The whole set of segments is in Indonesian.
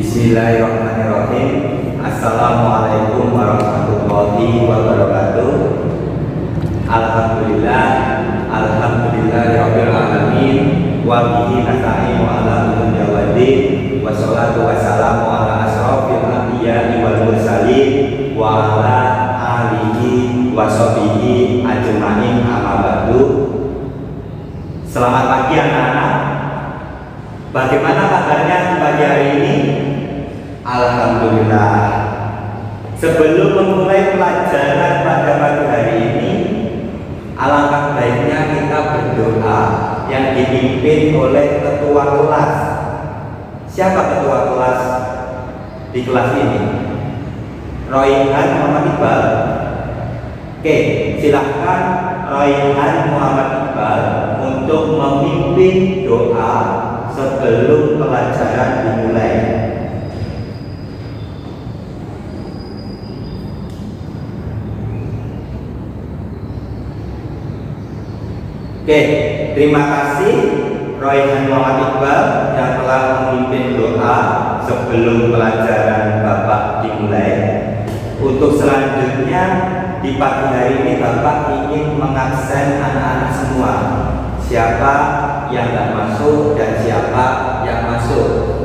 Bismillahirrahmanirrahim. Assalamualaikum warahmatullahi wabarakatuh. Alhamdulillahirabbil alamin wa bihi nasta'inu ala umuri waddin wassalatu wassalamu ala asrofil anbiya'i wal mursalin wa ala alihi wa sahbihi ajmain, amma ba'du. Selamat pagi anak-anak. Bagaimana kabarnya pagi hari ini? Alhamdulillah. Sebelum memulai pelajaran pada pagi hari ini, alangkah baiknya kita berdoa yang dipimpin oleh ketua kelas. Siapa ketua kelas di kelas ini? Royhan Muhammad Iqbal. Oke, silahkan Royhan Muhammad Iqbal untuk memimpin doa sebelum pelajaran dimulai. Oke, terima kasih Royhan Muhammad Iqbal yang telah memimpin doa sebelum pelajaran Bapak dimulai. Untuk selanjutnya di pagi hari ini Bapak ingin mengabsen anak-anak semua. Siapa yang tidak masuk dan siapa yang masuk.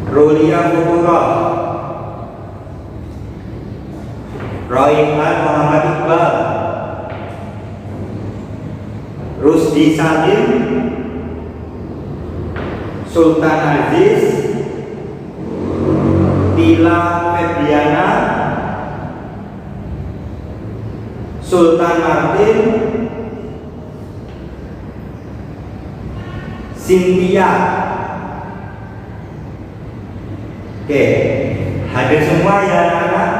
Rulia Futurah, Royhan Muhammad Iqbal, Rusdi Salim, Sultan Aziz, Tila Febriana, Sultan Martin, Cynthia. Oke, hadir semua ya anak-anak?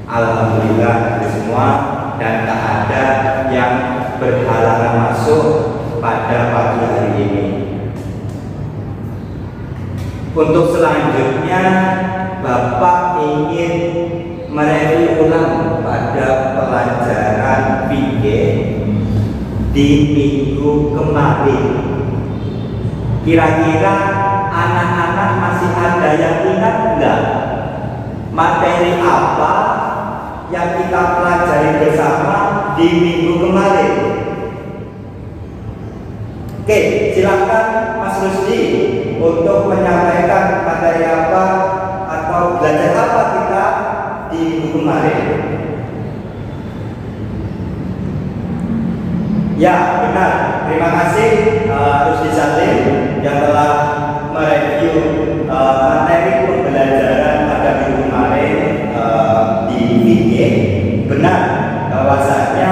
Alhamdulillah hadir semua dan tak ada yang berhalangan masuk pada pagi hari ini. Untuk selanjutnya Bapak ingin mereview ulang pada pelajaran fikih di minggu kemarin. Kira-kira anak-anak masih ada yang ingat enggak? Materi apa yang kita pelajari bersama di minggu kemarin? Oke, silakan Mas Rusdi untuk menyampaikan materi apa atau belajar apa kita di minggu kemarin. Ya, benar. Terima kasih Rusdi Salim yang telah mereview materi pembelajaran pada minggu kemarin di fikih. Benar bahwasanya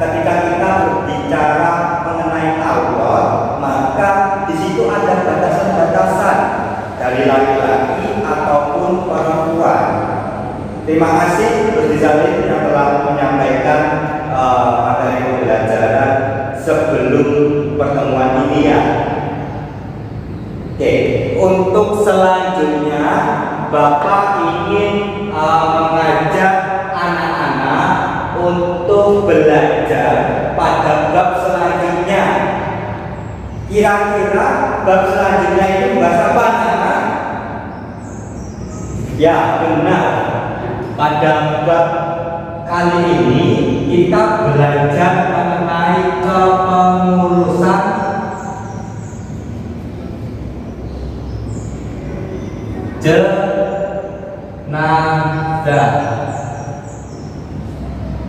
ketika kita berbicara mengenai Taurat, maka di situ ada batasan-batasan dari laki-laki ataupun perempuan. Terima kasih Rusdi Salim yang telah menyampaikan materi pembelajaran sebelum pertemuan ini ya. Oke, untuk selanjutnya Bapak ingin mengajak anak-anak untuk belajar pada bab selanjutnya. Kira-kira bab selanjutnya itu bahasa apa anak-anak? Ya, benar. Pada bab kali ini kita belajar mengenai kepengurusan jenazah.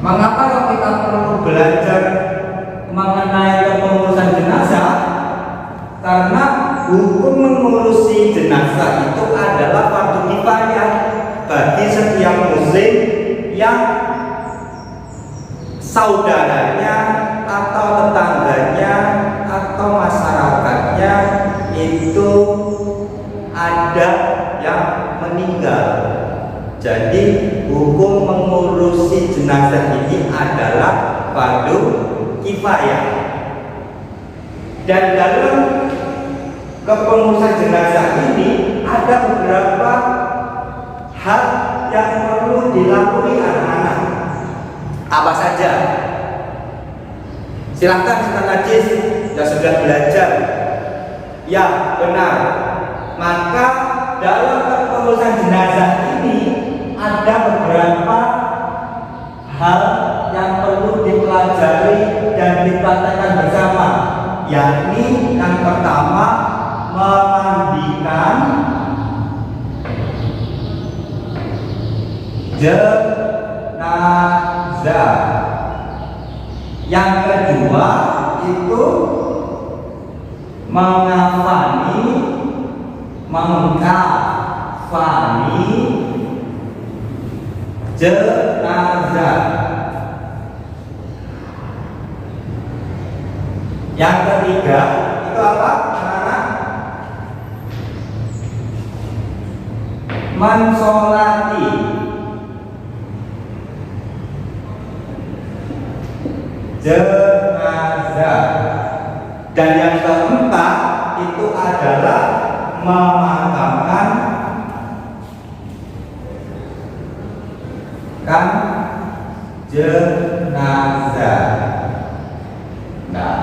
Mengapa kalau kita perlu belajar mengenai kepengurusan jenazah? Karena hukum mengurusi jenazah itu adalah fardu kifayah bagi setiap muslim yang saudaranya atau tetangganya atau masyarakatnya itu ada yang meninggal. Jadi hukum mengurusi jenazah ini adalah fardu kifayah. Dan dalam kepengurusan jenazah ini ada beberapa hal yang perlu dilakukan anak-anak. Apa saja? Silahkan Ustaz Najis yang sudah belajar. Ya, benar. Maka dalam kepengurusan jenazah ini ada beberapa hal yang perlu dipelajari dan dipraktekkan bersama, yakni yang pertama memandikan jenazah. Yang kedua itu mengkafani jenazah. Yang ketiga itu apa? Mensolati jenazah. Dan yang keempat itu adalah memakamkan jenazah. Nah,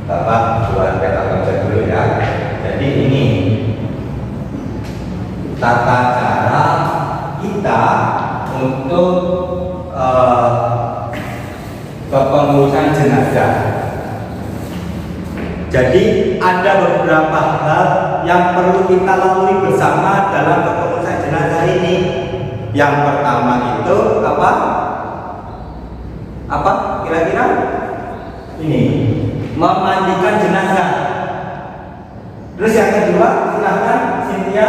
Bapak buat peta kerja dulu ya. Jadi ini tata cara kita untuk kepengurusan jenazah. Jadi ada beberapa hal yang perlu kita lalui bersama dalam kepengurusan jenazah ini. Yang pertama itu apa? Apa kira-kira? Ini memandikan jenazah. Terus yang kedua, silakan Cynthia,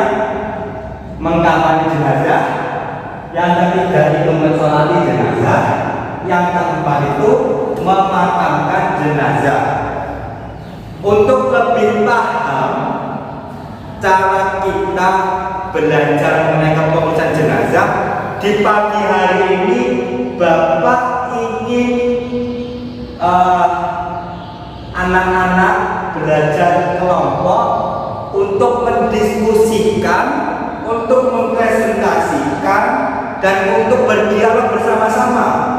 mengkafani jenazah. Yang ketiga itu mensolati jenazah. Yang keempat itu memakamkan jenazah. Untuk lebih paham cara kita belajar mengenai kepengurusan jenazah, di pagi hari ini Bapak ingin anak-anak belajar kelompok untuk mendiskusikan, untuk mempresentasikan, dan untuk berdialog bersama-sama.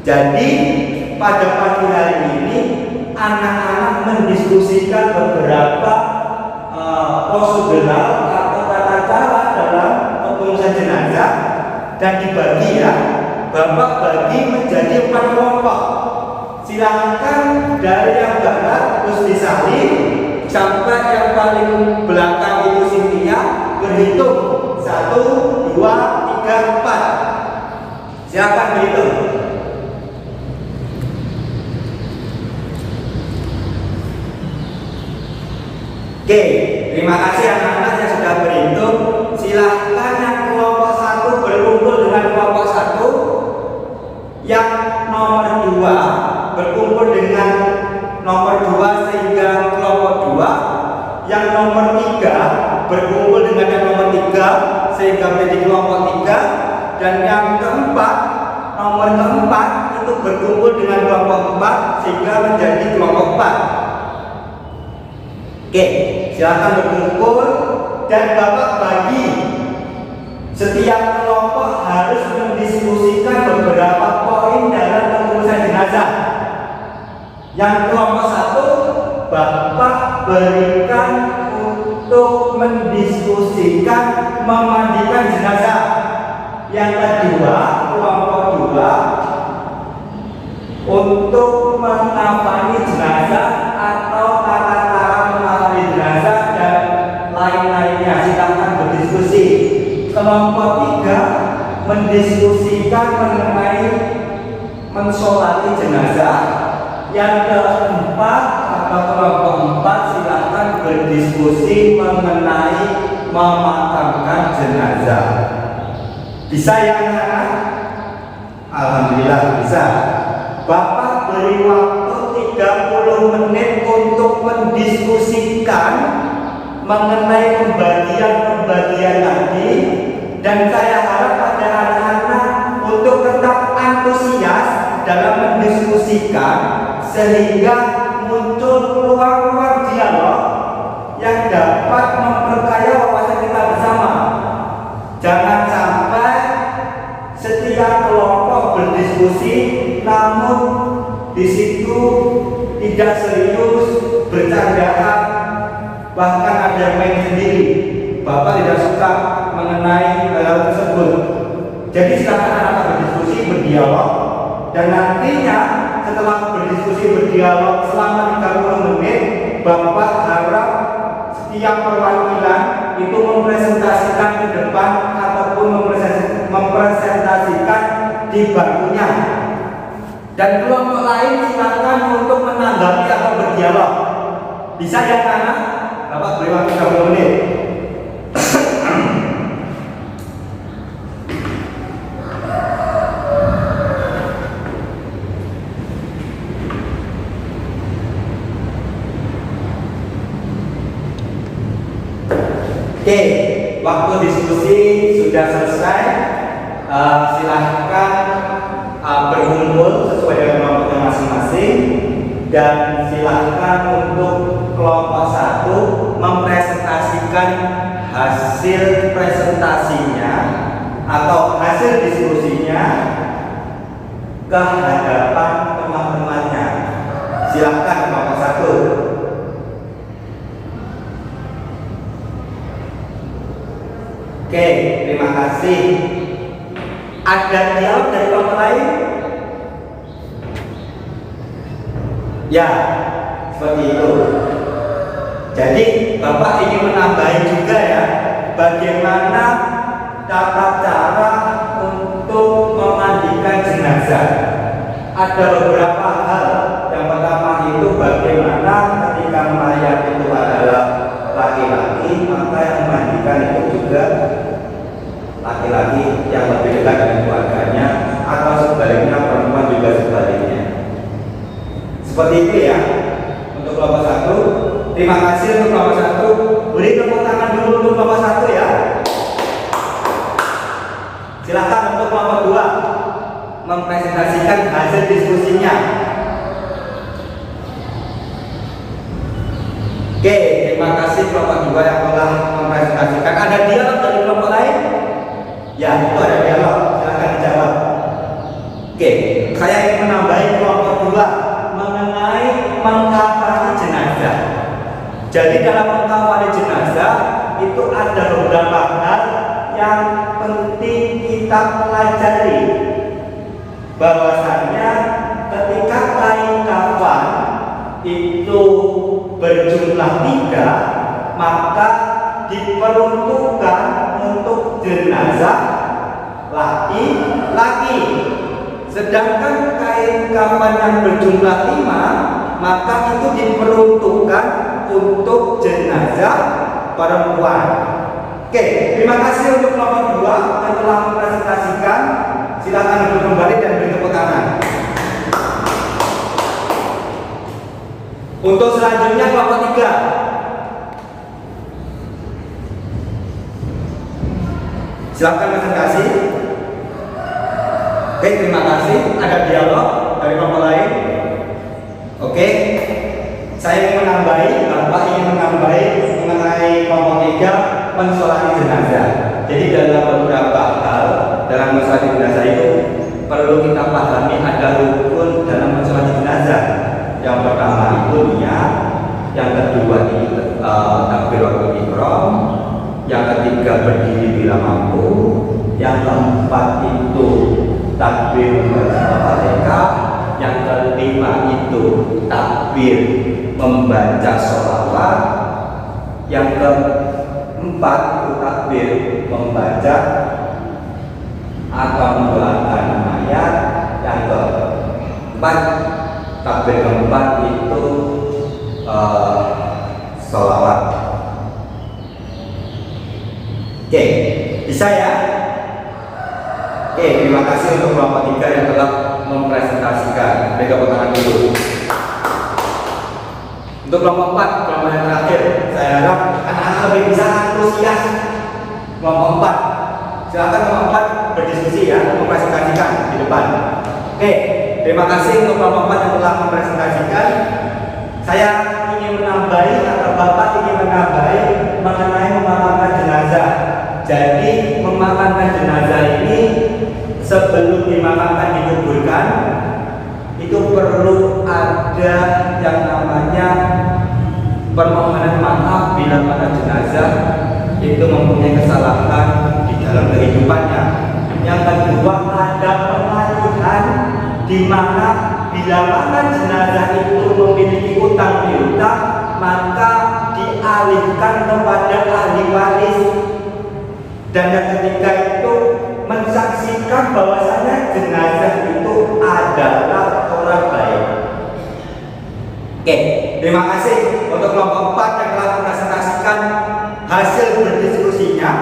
Jadi pada pagi hari ini anak-anak mendiskusikan beberapa prosedural atau tata cara dalam kepengurusan jenazah, dan dibagi ya, Bapak bagi menjadi 4 kelompok. Silahkan dari yang barat Gusti Salim sampai yang paling belakang itu Cynthia berhitung 1, 2, 3, 4. Silahkan berhitung. Oke, terima kasih anak-anak yang sudah berhitung. Silahkan yang kelompok 1 berkumpul dengan kelompok 1, yang nomor 2 berkumpul dengan nomor 2 sehingga kelompok 2, yang nomor 3 berkumpul dengan yang nomor 3 sehingga menjadi kelompok 3, dan yang keempat, nomor keempat itu berkumpul dengan kelompok 4 sehingga menjadi kelompok 4. Oke, silakan berkumpul dan Bapak bagi setiap kelompok harus mendiskusikan beberapa poin dalam kepengurusan jenazah. Yang kelompok 1 Bapak berikan untuk mendiskusikan memandikan jenazah. Yang kedua, kelompok 2 untuk mengkafani jenazah atau tata cara mengkafani jenazah dan lain-lainnya. Silakan berdiskusi. Kelompok 3 mendiskusikan mengenai mensolati jenazah. Yang keempat atau kelompok 4 silakan berdiskusi mengenai memakamkan jenazah. Bisa ya anak-anak? Alhamdulillah bisa. Bapak beri waktu 30 menit untuk mendiskusikan mengenai pembagian-pembagian tadi, dan saya harap pada anak-anak untuk tetap antusias dalam mendiskusikan sehingga muncul ruang-ruang dialog yang dapat memperkaya wawasan kita bersama. Jangan sampai setiap kelompok berdiskusi, namun di situ tidak serius, bercandaan, bahkan ada yang main sendiri. Bapak tidak suka mengenai hal tersebut. Jadi silakan anak berdiskusi, berdialog, dan nantinya setelah berdiskusi, berdialog selama 30 menit, Bapak harap setiap perwakilan itu mempresentasikan ke depan ataupun mempresentasikan di bangkunya. Dan kelompok lain silakan untuk menanggapi atau berdialog. Bisa ya anak? Bapak beri waktu 30 menit. Oke, waktu diskusi sudah selesai. Silahkan berkumpul sesuai dengan kelompoknya masing-masing, dan silahkan untuk kelompok 1 mempresentasikan hasil presentasinya atau hasil diskusinya ke hadapan teman-temannya. Silahkan kelompok 1. Oke, terima kasih. Ada dialog dari kelompok lain? Ya, seperti itu. Jadi Bapak ingin menambahi juga ya, bagaimana tata cara untuk memandikan jenazah. Ada beberapa hal. Yang pertama itu bagaimana ketika mayat itu adalah laki-laki, maka yang memandikan itu juga laki-laki yang lebih dekat dengan keluarganya, atau sebaliknya perempuan juga sebaliknya. Seperti itu ya untuk kelompok 1. Terima kasih untuk kelompok 1. Beri tepuk tangan dulu untuk kelompok 1 ya. Silakan untuk kelompok 2 mempresentasikan hasil diskusinya. Oke, terima kasih kelompok 2 yang telah mempresentasikan. Ada dialog dari kelompok lain? Ya, itu ada dialog. Silakan dijawab. Oke, saya ingin menambahi kelompok 2 mengenai mengkafani jenazah. Jadi dalam mengkafani jenazah itu ada beberapa hal yang penting kita pelajari. Bahwasannya ketika kain kafan itu berjumlah 3, maka diperuntukkan untuk jenazah laki-laki. Sedangkan kain kafan yang berjumlah 5, maka itu diperuntukkan untuk jenazah perempuan. Oke, terima kasih untuk kelompok 2 yang telah mempresentasikan. Silakan duduk kembali dan beri tepuk tangan. Untuk selanjutnya kelompok 3. Silakan presentasi. Oke, terima kasih. Ada dialog dari kelompok lain? Oke, saya ingin menambahi, Bapak ingin menambahi mengenai kelompok 3 mensolati jenazah. Jadi dalam beberapa hal dalam mensolati jenazah itu perlu kita pahami ada rukun dalam mensolati jenazah. Yang pertama itu niat, yang kedua itu takbiratul ihram, yang ketiga berdiri bila mampu, yang keempat itu takbir membaca Al-Fatihah, yang kelima itu takbir membaca sholawat, yang keempat itu takbir membaca atau mendoakan mayat, yang keempat takbir keempat itu sholawat. Oke, bisa ya? Oke, terima kasih untuk kelompok 3 yang telah mempresentasikan. Beri tepuk tangan dulu. Untuk kelompok 4, kelompok yang terakhir, saya harap anak-anak lebih bisa antusias. Kelompok 4, silakan kelompok 4 berdiskusi ya, mempresentasikan di depan. Oke, terima kasih untuk kelompok 4 yang telah mempresentasikan. Saya ingin menambahi atau Bapak ingin menambahi mengenai memakamkan jenazah. Jadi memakamkan jenazah ini sebelum dimakamkan dikuburkan itu perlu ada yang namanya permohonan maaf bila pada jenazah itu mempunyai kesalahan di dalam kehidupannya. Yang kedua ada pengalihan di mana bila mana jenazah itu memiliki utang piutang maka dialihkan kepada ahli waris. Dan yang ketiga itu mensaksikan bahwasanya jenazah itu adalah orang baik. Oke, terima kasih untuk kelompok 4 yang telah mempresentasikan hasil berdiskusinya.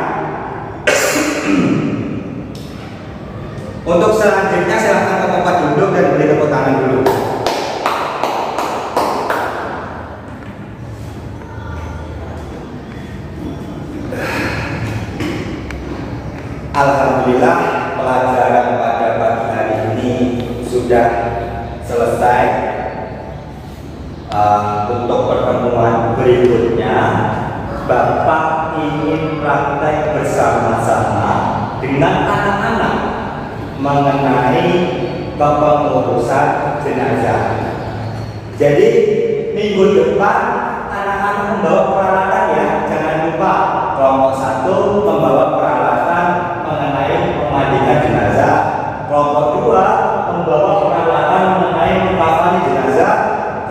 Untuk selanjutnya silahkan kelompok 4 duduk dan beri tepuk tangan dulu. Alhamdulillah pelajaran pada pagi hari ini sudah selesai. Untuk pertemuan berikutnya Bapak ingin praktek bersama-sama dengan anak-anak mengenai kepengurusan jenazah. Jadi minggu depan anak-anak membawa peralatan ya, jangan lupa kelompok 1 membawa peralatan mengenai memandikan jenazah, kelompok 2 membawa peralatan mengenai mengkafani jenazah,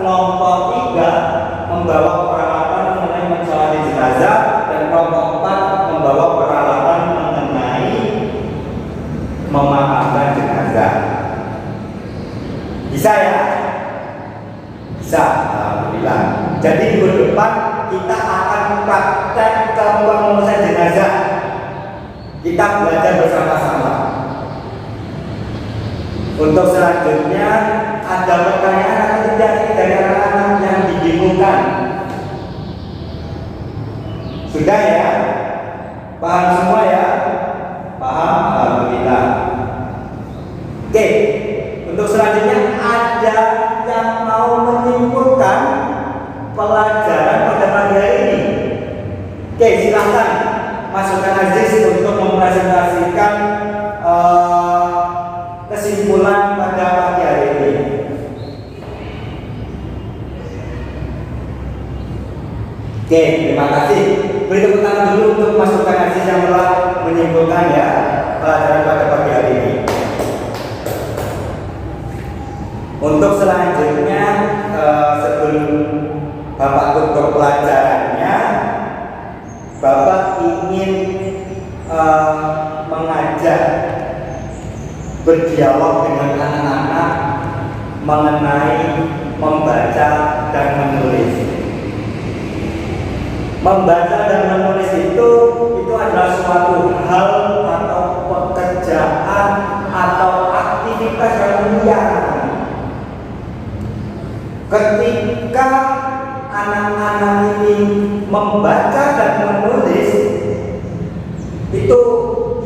kelompok 3 membawa peralatan mengenai mensolati jenazah, dan kelompok 4 membawa peralatan mengenai memakamkan jenazah. Bisa ya? Bisa, alhamdulillah. Jadi minggu depan kita akan praktek kepengurusan jenazah. Kita belajar bersama-sama. Untuk selanjutnya ada pertanyaan atau tidak dari anak-anak yang dibingungkan? Sudah ya? Paham semua ya? Paham? Alhamdulillah. Oke, untuk selanjutnya ada yang mau menyimpulkan pelajaran pada pagi hari ini? Oke, silahkan masukkan Aziz untuk mempresentasikan kesimpulan pada pagi hari ini. Oke, terima kasih. Beri tepuk tangan dulu untuk masukkan Aziz yang telah menyimpulkan ya pelajaran pada pagi hari ini. Untuk selanjutnya sebelum Bapak tutup pelajarannya, Bapak ingin mengajak berdialog dengan anak-anak mengenai membaca dan menulis. Membaca dan menulis itu adalah suatu hal atau pekerjaan atau aktivitas yang mulia. Ketika anak-anak ini membaca dan menulis, itu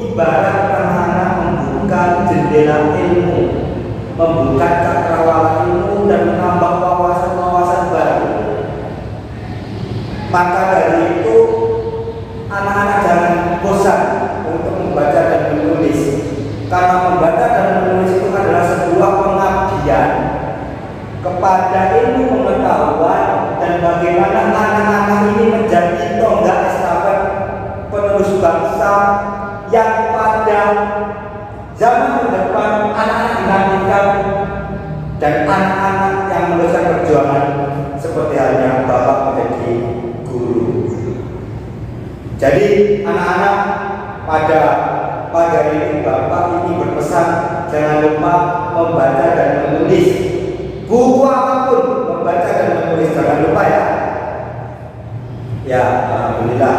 ibarat anak-anak membuka jendela ilmu, membuka cakrawala ilmu dan menambah wawasan-wawasan baru. Maka dari itu anak-anak jangan bosan untuk membaca dan menulis, karena membaca dan menulis itu adalah sebuah pengabdian kepada ilmu pengetahuan dan bagaimana anak-anak ini menjadi tonggak estafet penerus bangsa yang pada zaman ke depan anak-anak dinantikan, dan anak-anak yang meneruskan perjuangan seperti halnya Bapak menjadi guru. Jadi anak-anak pada pagi hari ini Bapak ini berpesan jangan lupa membaca dan menulis. Buku apapun membaca dan menulis jangan lupa ya. Ya, alhamdulillah.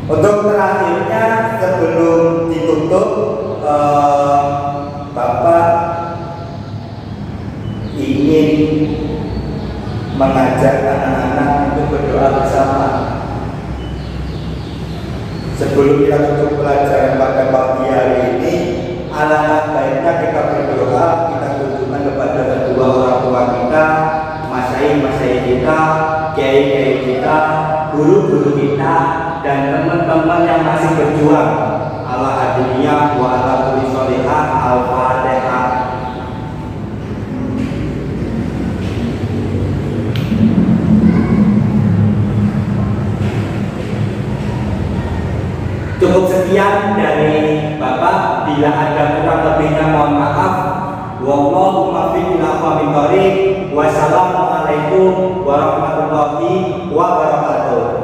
Untuk terakhirnya sebelum ditutup, Bapak ingin mengajak anak-anak untuk berdoa bersama. Sebelum kita tutup pelajaran pada pagi hari ini, alangkah baiknya kita berdoa, kita tunjukkan kepada kedua orang tua kita, masyayikh kita, kiai-kiai kita, guru-guru kita, dan teman-teman yang masih berjuang. Allah adiliyah wa ala kulli Cukup sekian dari Bapak. Bila ada kurang lebihnya mohon maaf. Wallahu muwaffiq ila aqwamit thoriq. Wassalamualaikum warahmatullahi wabarakatuh.